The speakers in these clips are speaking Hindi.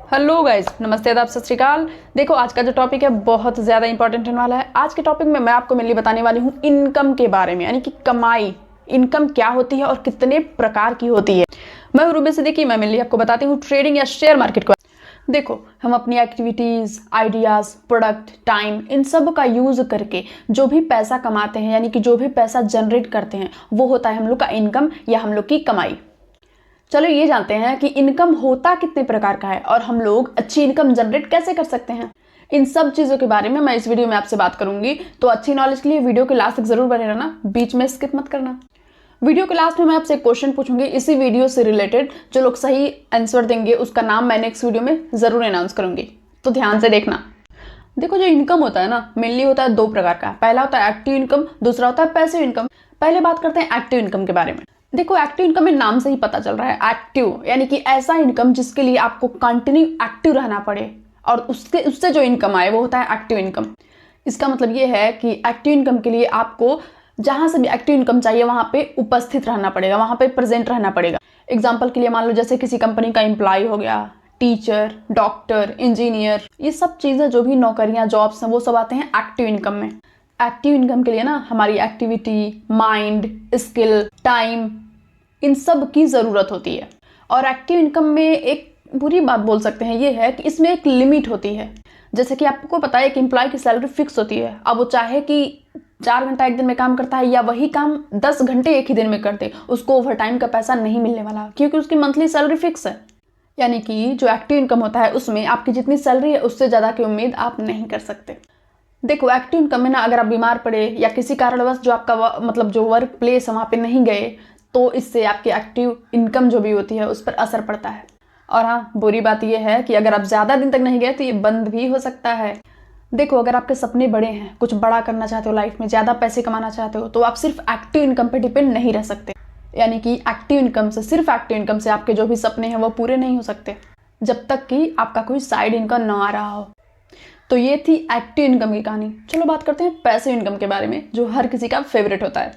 हेलो गाइज, नमस्ते, आदाब, सत श्री अकाल। देखो, आज का जो टॉपिक है बहुत ज़्यादा इंपॉर्टेंट होने वाला है। आज के टॉपिक में मैं आपको मेनली बताने वाली हूँ इनकम के बारे में, यानी कि कमाई। इनकम क्या होती है और कितने प्रकार की होती है। मैं हूँ रूबी सिद्दीकी। मैं मेनली आपको बताती हूँ ट्रेडिंग या शेयर मार्केट को। देखो, हम अपनी एक्टिविटीज़, आइडियाज़, प्रोडक्ट, टाइम, इन सब का यूज़ करके जो भी पैसा कमाते हैं, यानी कि जो भी पैसा जनरेट करते हैं, वो होता है हम लोग का इनकम या हम लोग की कमाई। चलो ये जानते हैं कि इनकम होता कितने प्रकार का है और हम लोग अच्छी इनकम जनरेट कैसे कर सकते हैं। इन सब चीज़ों के बारे में मैं इस वीडियो में आपसे बात करूंगी। तो अच्छी नॉलेज के लिए वीडियो के लास्ट तक जरूर बने रहना, बीच में स्किप मत करना। वीडियो के लास्ट में मैं आपसे एक क्वेश्चन पूछूंगी इसी वीडियो से रिलेटेड। जो लोग सही आंसर देंगे उसका नाम मैं नेक्स्ट वीडियो में जरूर अनाउंस करूंगी, तो ध्यान से देखना। देखो, जो इनकम होता है ना, मेनली होता है दो प्रकार का। पहला होता है एक्टिव इनकम, दूसरा होता है पैसिव इनकम। पहले बात करते हैं एक्टिव इनकम के बारे में। देखो, एक्टिव इनकम में नाम से ही पता चल रहा है, एक्टिव यानी कि ऐसा इनकम जिसके लिए आपको कंटिन्यू एक्टिव रहना पड़े और उससे जो इनकम आए वो होता है एक्टिव इनकम। इसका मतलब ये है कि एक्टिव इनकम के लिए आपको जहां से भी एक्टिव इनकम चाहिए वहां पे उपस्थित रहना पड़ेगा, वहां पे प्रेजेंट रहना पड़ेगा। एग्जाम्पल के लिए मान लो जैसे किसी कंपनी का एम्प्लॉय हो गया, टीचर, डॉक्टर, इंजीनियर, ये सब चीज़ें, जो भी नौकरियां, जॉब्स हैं, वो सब आते हैं एक्टिव इनकम में। एक्टिव इनकम के लिए ना हमारी एक्टिविटी, माइंड, स्किल, टाइम, इन सब की ज़रूरत होती है। और एक्टिव इनकम में एक बुरी बात बोल सकते हैं ये है कि इसमें एक लिमिट होती है। जैसे कि आपको पता है कि एम्प्लॉय की सैलरी फिक्स होती है। अब वो चाहे कि 4 घंटा एक दिन में काम करता है या वही काम 10 घंटे एक ही दिन में करते, उसको ओवर टाइम का पैसा नहीं मिलने वाला, क्योंकि उसकी मंथली सैलरी फिक्स है। यानी कि जो एक्टिव इनकम होता है उसमें आपकी जितनी सैलरी है उससे ज़्यादा की उम्मीद आप नहीं कर सकते। देखो, एक्टिव इनकम में ना अगर आप बीमार पड़े या किसी कारणवश जो आपका मतलब जो वर्क प्लेस है वहाँ पे नहीं गए, तो इससे आपकी एक्टिव इनकम जो भी होती है उस पर असर पड़ता है। और हाँ, बुरी बात यह है कि अगर आप ज़्यादा दिन तक नहीं गए तो ये बंद भी हो सकता है। देखो, अगर आपके सपने बड़े हैं, कुछ बड़ा करना चाहते हो लाइफ में, ज़्यादा पैसे कमाना चाहते हो, तो आप सिर्फ एक्टिव इनकम पर डिपेंड नहीं रह सकते। यानी कि एक्टिव इनकम से, सिर्फ एक्टिव इनकम से आपके जो भी सपने हैं वो पूरे नहीं हो सकते जब तक कि आपका कोई साइड इनकम ना आ रहा हो। तो ये थी एक्टिव इनकम की कहानी। चलो बात करते हैं पैसिव इनकम के बारे में, जो हर किसी का फेवरेट होता है।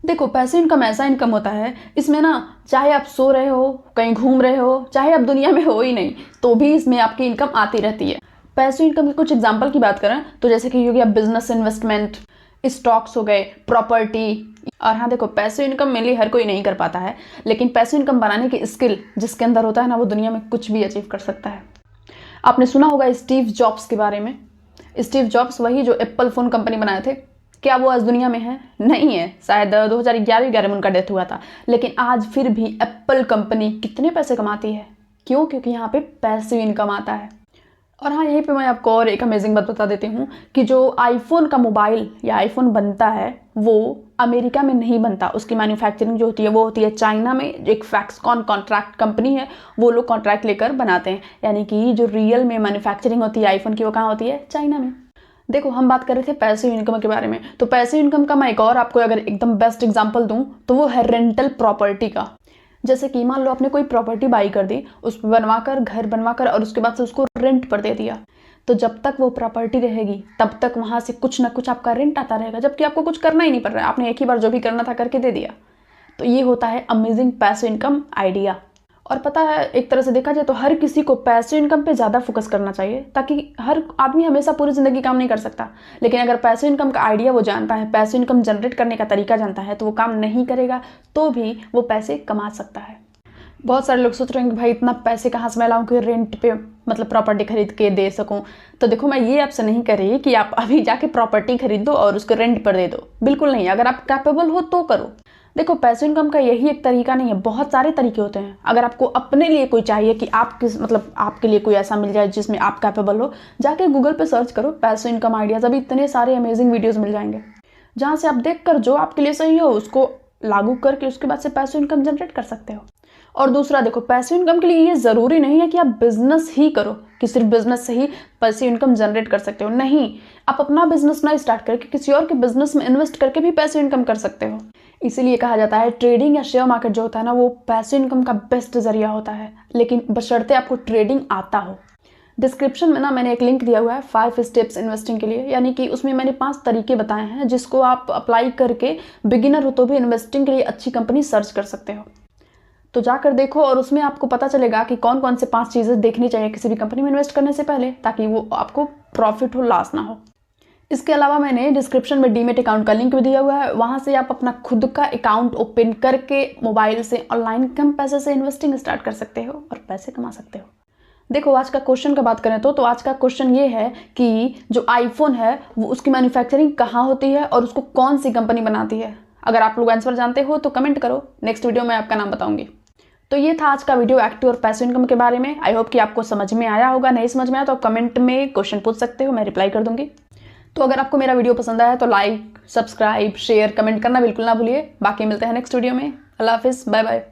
देखो, पैसिव इनकम ऐसा इनकम होता है, इसमें ना चाहे आप सो रहे हो, कहीं घूम रहे हो, चाहे आप दुनिया में हो ही नहीं, तो भी इसमें आपकी इनकम आती रहती है। पैसिव इनकम के कुछ एग्जांपल की बात करें तो जैसे कि हो गया बिजनेस इन्वेस्टमेंट, स्टॉक्स हो गए, प्रॉपर्टी। और हाँ, देखो, पैसिव इनकम मेनली हर कोई नहीं कर पाता है, लेकिन पैसिव इनकम बनाने की स्किल जिसके अंदर होता है ना, वो दुनिया में कुछ भी अचीव कर सकता है। आपने सुना होगा स्टीव जॉब्स के बारे में। स्टीव जॉब्स वही जो एप्पल फ़ोन कंपनी बनाए थे। क्या वो आज दुनिया में है? नहीं है। शायद 2011 में उनका डेथ हुआ था। लेकिन आज फिर भी एप्पल कंपनी कितने पैसे कमाती है? क्यों? क्योंकि यहाँ पे पैसिव इनकम आता है। और हाँ, यहीं पे मैं आपको और एक अमेजिंग बात बता देती हूँ कि जो आईफोन का मोबाइल या आईफोन बनता है वो अमेरिका में नहीं बनता। उसकी मैन्युफैक्चरिंग जो होती है वो होती है चाइना में। एक फैक्सकॉन कॉन्ट्रैक्ट कंपनी है, वो लोग कॉन्ट्रैक्ट लेकर बनाते हैं। यानी कि जो रियल में मैन्युफैक्चरिंग होती है आईफोन की, वो कहाँ होती है? चाइना में। देखो, हम बात कर रहे थे पैसिव इनकम के बारे में, तो पैसिव इनकम का मैं एक और आपको अगर एकदम बेस्ट एग्जांपल दूं तो वो है रेंटल प्रॉपर्टी का। जैसे कि मान लो आपने कोई प्रॉपर्टी बाई कर दी, उस बनवाकर, घर बनवाकर, और उसके बाद से उसको रेंट पर दे दिया, तो जब तक वो प्रॉपर्टी रहेगी तब तक वहां से कुछ ना कुछ आपका रेंट आता रहेगा, जबकि आपको कुछ करना ही नहीं पड़ रहा है। आपने एक ही बार जो भी करना था करके दे दिया। तो ये होता है अमेजिंग पैसिव इनकम आइडिया। और पता है, एक तरह से देखा जाए तो हर किसी को पैसिव इनकम पे ज़्यादा फोकस करना चाहिए, ताकि हर आदमी हमेशा पूरी ज़िंदगी काम नहीं कर सकता। लेकिन अगर पैसिव इनकम का आइडिया वो जानता है, पैसिव इनकम जनरेट करने का तरीका जानता है, तो वो काम नहीं करेगा तो भी वो पैसे कमा सकता है। बहुत सारे लोग सोच रहे हैं कि भाई इतना पैसे कहाँ से मैं लाऊं कि रेंट पे मतलब प्रॉपर्टी खरीद के दे सकूं। तो देखो, मैं ये आपसे नहीं कह रही कि आप अभी जाके प्रॉपर्टी खरीद दो और उसको रेंट पर दे दो, बिल्कुल नहीं। अगर आप कैपेबल हो तो करो। देखो, पैसिव इनकम का यही एक तरीका नहीं है, बहुत सारे तरीके होते हैं। अगर आपको अपने लिए कोई चाहिए कि आप किस मतलब आपके लिए कोई ऐसा मिल जाए जिसमें आप कैपेबल हो, जाके गूगल पे सर्च करो पैसिव इनकम आइडियाज। अभी इतने सारे अमेजिंग वीडियोस मिल जाएंगे जहाँ से आप देखकर जो आपके लिए सही हो उसको लागू करके उसके बाद से पैसिव इनकम जनरेट कर सकते हो। और दूसरा, देखो, पैसिव इनकम के लिए ये ज़रूरी नहीं है कि आप बिजनेस ही करो, कि सिर्फ बिजनेस से ही पैसिव इनकम जनरेट कर सकते हो। नहीं, आप अपना बिजनेस ना स्टार्ट करके किसी और के बिजनेस में इन्वेस्ट करके भी पैसिव इनकम कर सकते हो। इसीलिए कहा जाता है ट्रेडिंग या शेयर मार्केट जो होता है ना, वो पैसिव इनकम का बेस्ट जरिया होता है, लेकिन बशर्ते आपको ट्रेडिंग आता हो। डिस्क्रिप्शन में ना मैंने एक लिंक दिया हुआ है 5 स्टेप्स इन्वेस्टिंग के लिए, यानी कि उसमें मैंने 5 तरीके बताए हैं जिसको आप अप्लाई करके बिगिनर हो तो भी इन्वेस्टिंग के लिए अच्छी कंपनी सर्च कर सकते हो। तो जाकर देखो और उसमें आपको पता चलेगा कि कौन कौन से 5 चीज़ें देखनी चाहिए किसी भी कंपनी में इन्वेस्ट करने से पहले, ताकि वो आपको प्रॉफिट हो, लॉस ना हो। इसके अलावा मैंने डिस्क्रिप्शन में डीमेट अकाउंट का लिंक भी दिया हुआ है, वहाँ से आप अपना खुद का अकाउंट ओपन करके मोबाइल से ऑनलाइन कम पैसे से इन्वेस्टिंग स्टार्ट कर सकते हो और पैसे कमा सकते हो। देखो आज का क्वेश्चन का बात करें तो आज का क्वेश्चन ये है कि जो आईफोन है वो उसकी मैन्युफैक्चरिंग कहाँ होती है और उसको कौन सी कंपनी बनाती है। अगर आप लोग आंसर जानते हो तो कमेंट करो, नेक्स्ट वीडियो में आपका नाम बताऊंगी। तो ये था आज का वीडियो एक्टिव और पैसिव इनकम के बारे में। आई होप कि आपको समझ में आया होगा। नहीं समझ में आया तो आप कमेंट में क्वेश्चन पूछ सकते हो, मैं रिप्लाई कर दूंगी। तो अगर आपको मेरा वीडियो पसंद आया तो लाइक, सब्सक्राइब, शेयर, कमेंट करना बिल्कुल ना भूलिए। बाकी मिलते हैं नेक्स्ट वीडियो में। अल्लाह हाफिज़, बाय बाय।